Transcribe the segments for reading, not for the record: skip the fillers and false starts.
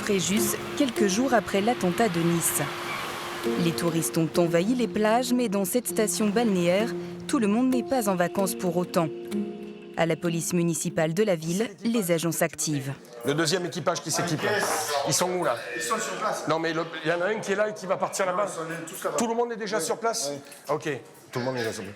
Fréjus, quelques jours après l'attentat de Nice. Les touristes ont envahi les plages, mais dans cette station balnéaire, tout le monde n'est pas en vacances pour autant. À la police municipale de la ville, les agents s'activent. Le deuxième équipage qui s'équipe, ils sont où là? Ils sont sur place. Non mais il y en a un qui est là et qui va partir là-bas. Tout le monde est déjà sur place? Ok, tout le monde est déjà sur place.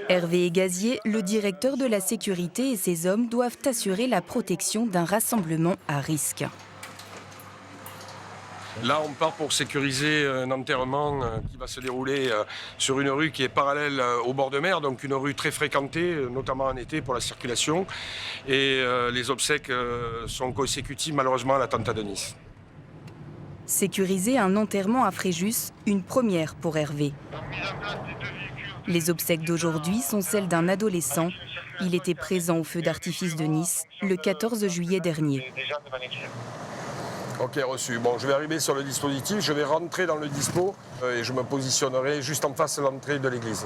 Hervé Gazier, le directeur de la sécurité et ses hommes doivent assurer la protection d'un rassemblement à risque. Là, on part pour sécuriser un enterrement qui va se dérouler sur une rue qui est parallèle au bord de mer, donc une rue très fréquentée, notamment en été pour la circulation. Et les obsèques sont consécutives malheureusement à l'attentat de Nice. Sécuriser un enterrement à Fréjus, une première pour Hervé. Les obsèques d'aujourd'hui sont celles d'un adolescent. Il était présent au feu d'artifice de Nice le 14 juillet dernier. Ok, reçu. Bon, je vais arriver sur le dispositif, je vais rentrer dans le dispo et je me positionnerai juste en face de l'entrée de l'église.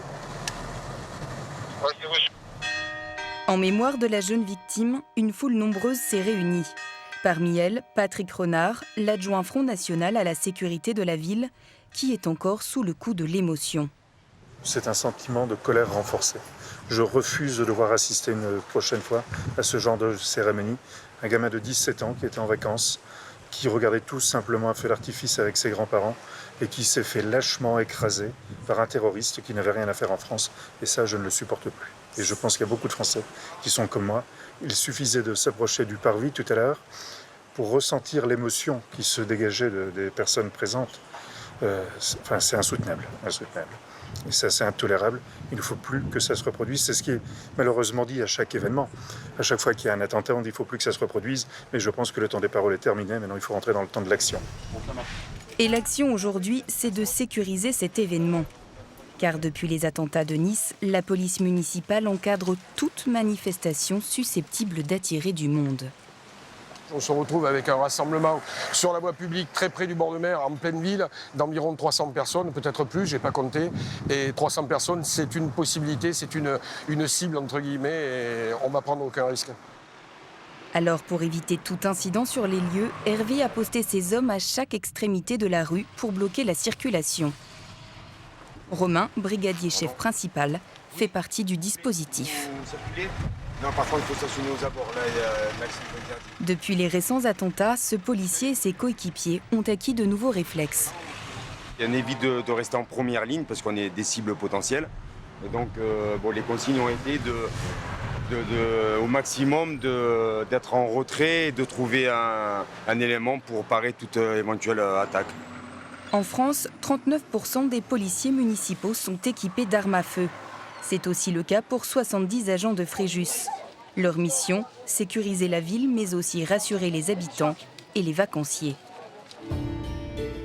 En mémoire de la jeune victime, une foule nombreuse s'est réunie. Parmi elles, Patrick Renard, l'adjoint Front National à la sécurité de la ville, qui est encore sous le coup de l'émotion. C'est un sentiment de colère renforcé. Je refuse de devoir assister une prochaine fois à ce genre de cérémonie. Un gamin de 17 ans qui était en vacances, qui regardait tout simplement un feu d'artifice avec ses grands-parents et qui s'est fait lâchement écraser par un terroriste qui n'avait rien à faire en France. Et ça, je ne le supporte plus. Et je pense qu'il y a beaucoup de Français qui sont comme moi. Il suffisait de s'approcher du parvis tout à l'heure pour ressentir l'émotion qui se dégageait des personnes présentes. C'est insoutenable. Et ça, c'est intolérable. Il ne faut plus que ça se reproduise. C'est ce qui est malheureusement dit à chaque événement. À chaque fois qu'il y a un attentat, on dit qu'il ne faut plus que ça se reproduise. Mais je pense que le temps des paroles est terminé. Maintenant, il faut rentrer dans le temps de l'action. Et l'action aujourd'hui, c'est de sécuriser cet événement. Car depuis les attentats de Nice, la police municipale encadre toute manifestation susceptible d'attirer du monde. On se retrouve avec un rassemblement sur la voie publique très près du bord de mer, en pleine ville, d'environ 300 personnes, peut-être plus, je n'ai pas compté. Et 300 personnes, c'est une possibilité, c'est une cible, entre guillemets, et on ne va prendre aucun risque. Alors, pour éviter tout incident sur les lieux, Hervé a posté ses hommes à chaque extrémité de la rue pour bloquer la circulation. Romain, brigadier chef principal, fait partie du dispositif. Non, par contre, il faut stationner aux abords. Là, il y a l'accès interdit. Depuis les récents attentats, ce policier et ses coéquipiers ont acquis de nouveaux réflexes. On évite de rester en première ligne parce qu'on est des cibles potentielles. Et donc, les consignes ont été au maximum d'être en retrait et de trouver un élément pour parer toute éventuelle attaque. En France, 39% des policiers municipaux sont équipés d'armes à feu. C'est aussi le cas pour 70 agents de Fréjus. Leur mission, sécuriser la ville, mais aussi rassurer les habitants et les vacanciers.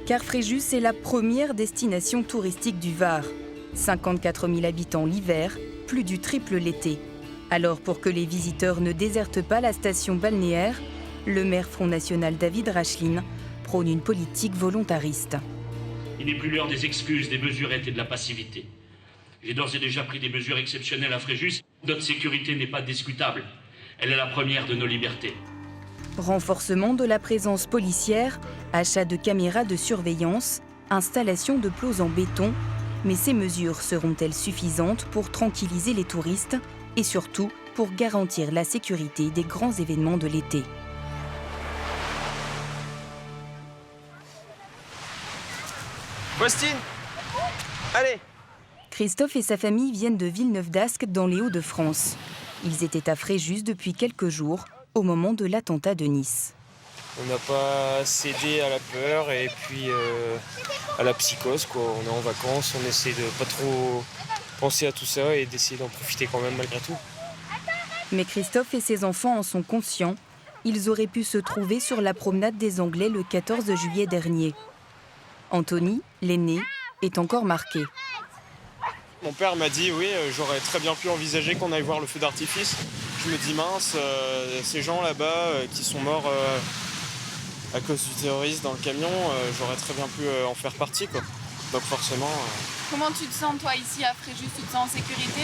Car Fréjus est la première destination touristique du Var. 54 000 habitants l'hiver, plus du triple l'été. Alors pour que les visiteurs ne désertent pas la station balnéaire, le maire Front National David Rachlin prône une politique volontariste. Il n'est plus l'heure des excuses, des mesurettes et de la passivité. J'ai d'ores et déjà pris des mesures exceptionnelles à Fréjus. Notre sécurité n'est pas discutable. Elle est la première de nos libertés. Renforcement de la présence policière, achat de caméras de surveillance, installation de plots en béton. Mais ces mesures seront-elles suffisantes pour tranquilliser les touristes et surtout pour garantir la sécurité des grands événements de l'été? Faustine, allez! Christophe et sa famille viennent de Villeneuve-d'Ascq dans les Hauts-de-France. Ils étaient à Fréjus depuis quelques jours, au moment de l'attentat de Nice. On n'a pas cédé à la peur et puis à la psychose, quoi. On est en vacances, on essaie de pas trop penser à tout ça et d'essayer d'en profiter quand même malgré tout. Mais Christophe et ses enfants en sont conscients. Ils auraient pu se trouver sur la promenade des Anglais le 14 juillet dernier. Anthony, l'aîné, est encore marqué. Mon père m'a dit oui, j'aurais très bien pu envisager qu'on aille voir le feu d'artifice. Je me dis mince, ces gens là-bas qui sont morts à cause du terroriste dans le camion, j'aurais très bien pu en faire partie, quoi. Donc forcément... Comment tu te sens toi ici à Fréjus? Tu te sens en sécurité?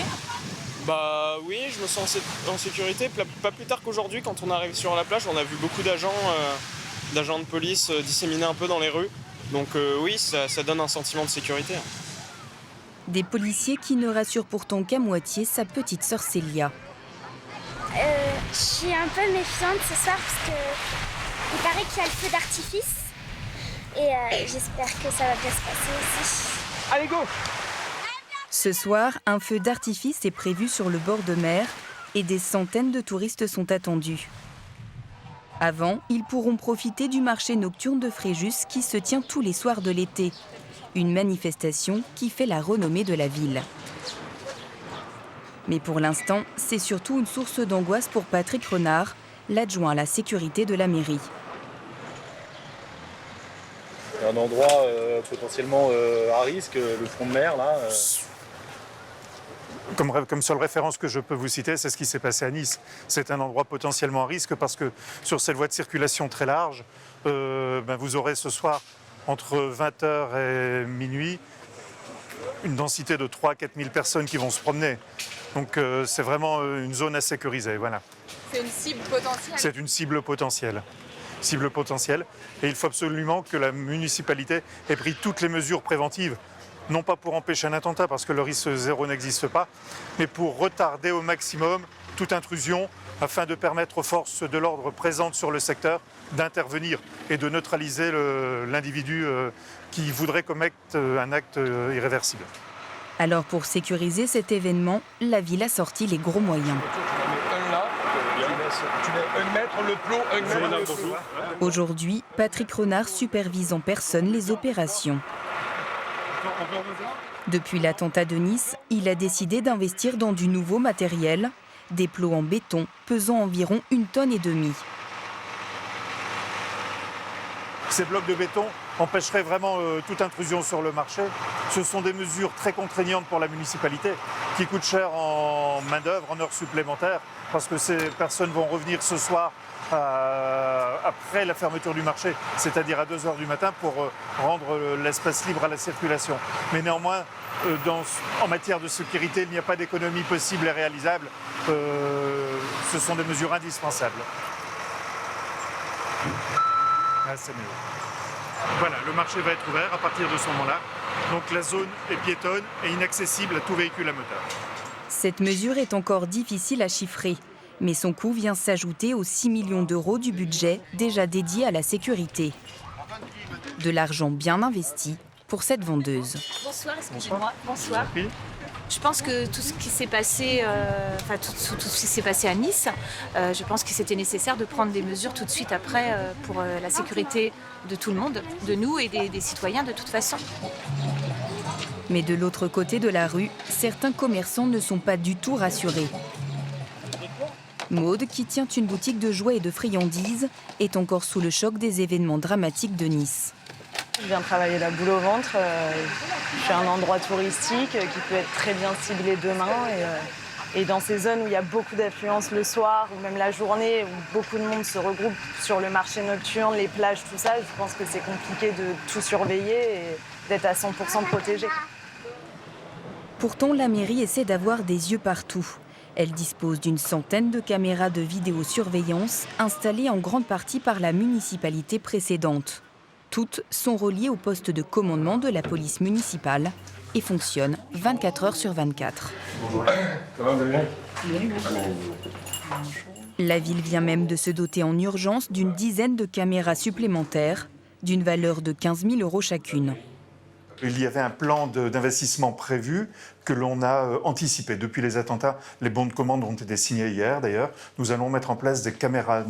Bah oui, je me sens en sécurité. Pas plus tard qu'aujourd'hui, quand on arrive sur la plage, on a vu beaucoup d'agents de police disséminés un peu dans les rues. Donc oui, ça donne un sentiment de sécurité. Des policiers qui ne rassurent pourtant qu'à moitié sa petite sœur Célia. Je suis un peu méfiante ce soir parce qu'il paraît qu'il y a le feu d'artifice. Et j'espère que ça va bien se passer aussi. Allez, go! Ce soir, un feu d'artifice est prévu sur le bord de mer et des centaines de touristes sont attendus. Avant, ils pourront profiter du marché nocturne de Fréjus qui se tient tous les soirs de l'été. Une manifestation qui fait la renommée de la ville. Mais pour l'instant, c'est surtout une source d'angoisse pour Patrick Renard, l'adjoint à la sécurité de la mairie. Un endroit potentiellement à risque, le front de mer, là. Comme seule référence que je peux vous citer, c'est ce qui s'est passé à Nice. C'est un endroit potentiellement à risque parce que sur cette voie de circulation très large, vous aurez ce soir, entre 20h et minuit, une densité de 3 000 à 4 000 personnes qui vont se promener. Donc c'est vraiment une zone à sécuriser. Voilà. C'est une cible potentielle. C'est une cible potentielle. Et il faut absolument que la municipalité ait pris toutes les mesures préventives, non pas pour empêcher un attentat, parce que le risque zéro n'existe pas, mais pour retarder au maximum toute intrusion, afin de permettre aux forces de l'ordre présentes sur le secteur d'intervenir et de neutraliser l'individu qui voudrait commettre un acte irréversible. Alors pour sécuriser cet événement, la ville a sorti les gros moyens. Tu mets 1 mètre le plot, 1 mètre le plot. Aujourd'hui, Patrick Renard supervise en personne les opérations. Depuis l'attentat de Nice, il a décidé d'investir dans du nouveau matériel, des plots en béton pesant environ 1,5 tonnes. Ces blocs de béton empêcheraient vraiment toute intrusion sur le marché. Ce sont des mesures très contraignantes pour la municipalité, qui coûtent cher en main-d'œuvre, en heures supplémentaires, parce que ces personnes vont revenir ce soir après la fermeture du marché, c'est-à-dire à 2h du matin, pour rendre l'espace libre à la circulation. Mais néanmoins, en matière de sécurité, il n'y a pas d'économie possible et réalisable. Ce sont des mesures indispensables. Ah, c'est mieux. Voilà, le marché va être ouvert à partir de ce moment-là. Donc la zone est piétonne et inaccessible à tout véhicule à moteur. Cette mesure est encore difficile à chiffrer, mais son coût vient s'ajouter aux 6 millions d'euros du budget déjà dédié à la sécurité. De l'argent bien investi pour cette vendeuse. Bonsoir, excusez-moi. Bonsoir. Je pense que tout ce qui s'est passé, tout ce qui s'est passé à Nice, je pense que c'était nécessaire de prendre des mesures tout de suite après pour la sécurité de tout le monde, de nous et des citoyens de toute façon. Mais de l'autre côté de la rue, certains commerçants ne sont pas du tout rassurés. Maude, qui tient une boutique de jouets et de friandises, est encore sous le choc des événements dramatiques de Nice. Je viens travailler la boule au ventre. Je suis un endroit touristique qui peut être très bien ciblé demain. Et dans ces zones où il y a beaucoup d'affluence le soir ou même la journée, où beaucoup de monde se regroupe sur le marché nocturne, les plages, tout ça, je pense que c'est compliqué de tout surveiller et d'être à 100% protégé. Pourtant, la mairie essaie d'avoir des yeux partout. Elle dispose d'une centaine de caméras de vidéosurveillance installées en grande partie par la municipalité précédente. Toutes sont reliées au poste de commandement de la police municipale et fonctionnent 24 heures sur 24. La ville vient même de se doter en urgence d'une dizaine de caméras supplémentaires, d'une valeur de 15 000 € chacune. Il y avait un plan d'investissement prévu que l'on a anticipé. Depuis les attentats, les bons de commande ont été signés hier d'ailleurs. Nous allons mettre en place des caméras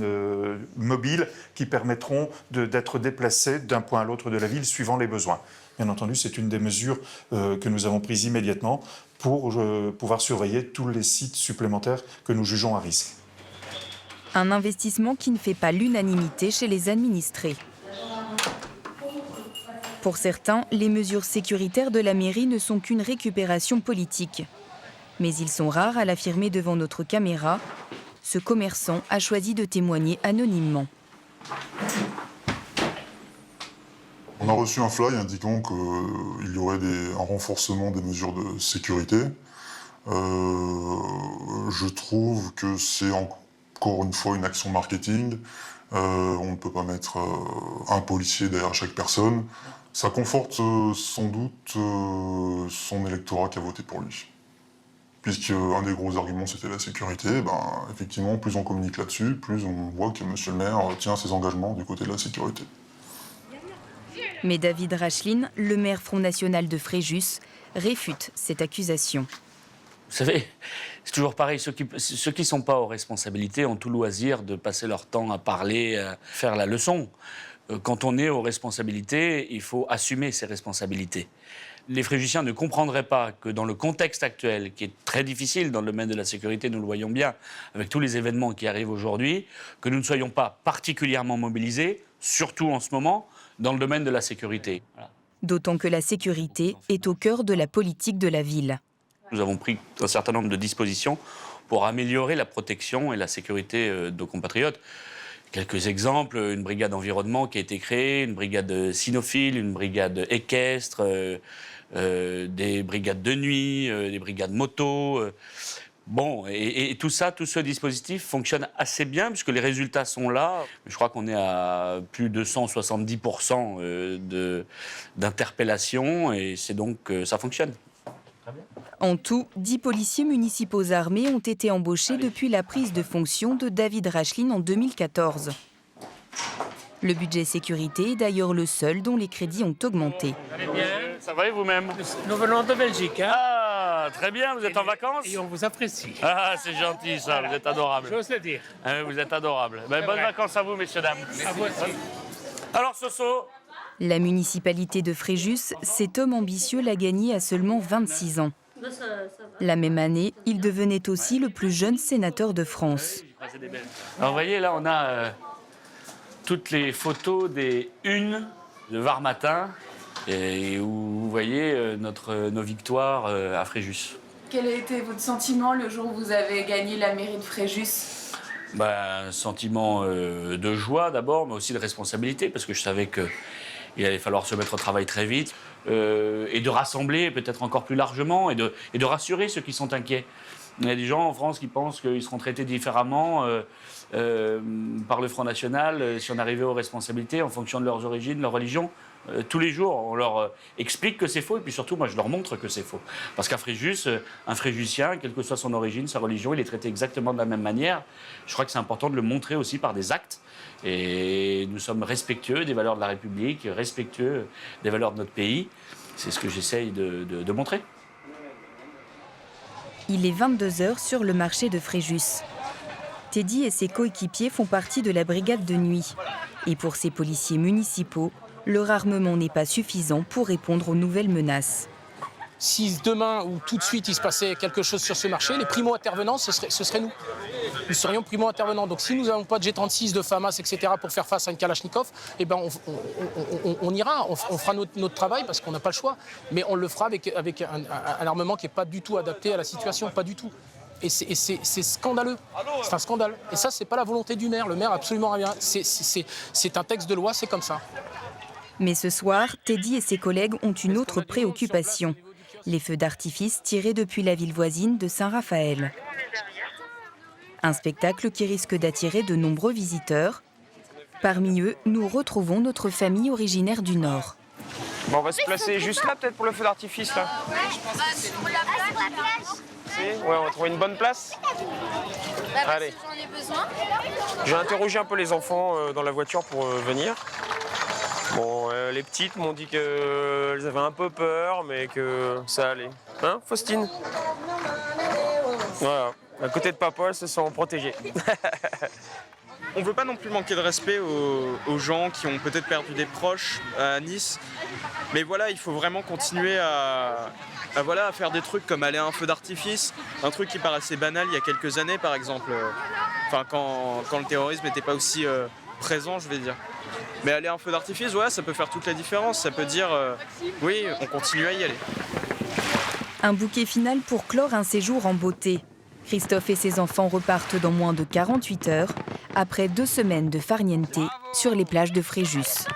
mobiles qui permettront d'être déplacées d'un point à l'autre de la ville suivant les besoins. Bien entendu, c'est une des mesures que nous avons prises immédiatement pour pouvoir surveiller tous les sites supplémentaires que nous jugeons à risque. Un investissement qui ne fait pas l'unanimité chez les administrés. Pour certains, les mesures sécuritaires de la mairie ne sont qu'une récupération politique. Mais ils sont rares à l'affirmer devant notre caméra. Ce commerçant a choisi de témoigner anonymement. On a reçu un fly indiquant qu'il y aurait un renforcement des mesures de sécurité. Je trouve que c'est encore une fois une action marketing. On ne peut pas mettre un policier derrière chaque personne. Ça conforte sans doute son électorat qui a voté pour lui. Puisqu'un des gros arguments c'était la sécurité, effectivement, plus on communique là-dessus, plus on voit que M. le maire tient ses engagements du côté de la sécurité. Mais David Rachline, le maire Front National de Fréjus, réfute cette accusation. Vous savez, c'est toujours pareil, ceux qui ne sont pas aux responsabilités ont tout loisir de passer leur temps à parler, à faire la leçon. Quand on est aux responsabilités, il faut assumer ses responsabilités. Les Fréjusiens ne comprendraient pas que dans le contexte actuel, qui est très difficile dans le domaine de la sécurité, nous le voyons bien, avec tous les événements qui arrivent aujourd'hui, que nous ne soyons pas particulièrement mobilisés, surtout en ce moment, dans le domaine de la sécurité. Voilà. D'autant que la sécurité est au cœur de la politique de la ville. Nous avons pris un certain nombre de dispositions pour améliorer la protection et la sécurité de nos compatriotes. Quelques exemples, une brigade environnement qui a été créée, une brigade cynophile, une brigade équestre, des brigades de nuit, des brigades moto. Bon, et tout ça, tout ce dispositif fonctionne assez bien puisque les résultats sont là. Je crois qu'on est à plus de 170% d'interpellations et c'est donc ça fonctionne. En tout, 10 policiers municipaux armés ont été embauchés depuis la prise de fonction de David Rachline en 2014. Le budget sécurité est d'ailleurs le seul dont les crédits ont augmenté. Allez bien, ça va et vous-même? Nous venons de Belgique. Hein? Ah, très bien, vous êtes en vacances? Et on vous apprécie. Ah, c'est gentil ça, voilà. Vous êtes adorable. J'ose le dire. Ah, vous êtes adorable. Bonnes vacances à vous, messieurs, dames. À vous aussi. Alors, Soso? La municipalité de Fréjus, cet homme ambitieux l'a gagné à seulement 26 ans. La même année, il devenait aussi le plus jeune sénateur de France. Alors, vous voyez, là, on a toutes les photos des unes de Var Matin, et où vous voyez nos victoires à Fréjus. Quel a été votre sentiment le jour où vous avez gagné la mairie de Fréjus? Un sentiment de joie d'abord, mais aussi de responsabilité, parce que je savais qu'il allait falloir se mettre au travail très vite, et de rassembler peut-être encore plus largement, et de rassurer ceux qui sont inquiets. Il y a des gens en France qui pensent qu'ils seront traités différemment par le Front National si on arrivait aux responsabilités en fonction de leurs origines, de leur religion. Tous les jours, on leur explique que c'est faux, et puis surtout, moi, je leur montre que c'est faux. Parce qu'à Fréjus, un Fréjusien, quelle que soit son origine, sa religion, il est traité exactement de la même manière. Je crois que c'est important de le montrer aussi par des actes. Et nous sommes respectueux des valeurs de la République, respectueux des valeurs de notre pays. C'est ce que j'essaye de montrer. Il est 22h sur le marché de Fréjus. Teddy et ses coéquipiers font partie de la brigade de nuit. Et pour ces policiers municipaux, leur armement n'est pas suffisant pour répondre aux nouvelles menaces. Si demain ou tout de suite il se passait quelque chose sur ce marché, les primo-intervenants, ce serait nous. Nous serions primo-intervenants. Donc si nous n'avons pas de G36, de FAMAS, etc. pour faire face à une Kalachnikov, on ira, on fera notre travail parce qu'on n'a pas le choix. Mais on le fera avec un armement qui n'est pas du tout adapté à la situation, pas du tout. Et c'est scandaleux, c'est un scandale. Et ça, c'est pas la volonté du maire, le maire a absolument rien. C'est un texte de loi, c'est comme ça. Mais ce soir, Teddy et ses collègues ont une autre préoccupation. Les feux d'artifice tirés depuis la ville voisine de Saint-Raphaël. Un spectacle qui risque d'attirer de nombreux visiteurs. Parmi eux, nous retrouvons notre famille originaire du Nord. Bon, on va se placer juste là, peut-être, pour le feu d'artifice, là. Ouais, on va trouver une bonne place. Allez. J'ai interrogé un peu les enfants dans la voiture pour venir. Bon, les petites m'ont dit qu'elles avaient un peu peur, mais que ça allait. Hein, Faustine? Voilà. À côté de papa, elles se sont protégées. On ne veut pas non plus manquer de respect aux gens qui ont peut-être perdu des proches à Nice. Mais voilà, il faut vraiment continuer à faire des trucs comme aller à un feu d'artifice. Un truc qui paraissait banal il y a quelques années, par exemple. Enfin, quand le terrorisme n'était pas aussi présent, je vais dire. Mais aller à un feu d'artifice, ouais, ça peut faire toute la différence. Ça peut dire, oui, on continue à y aller. Un bouquet final pour clore un séjour en beauté. Christophe et ses enfants repartent dans moins de 48 heures, après 2 semaines de farniente sur les plages de Fréjus.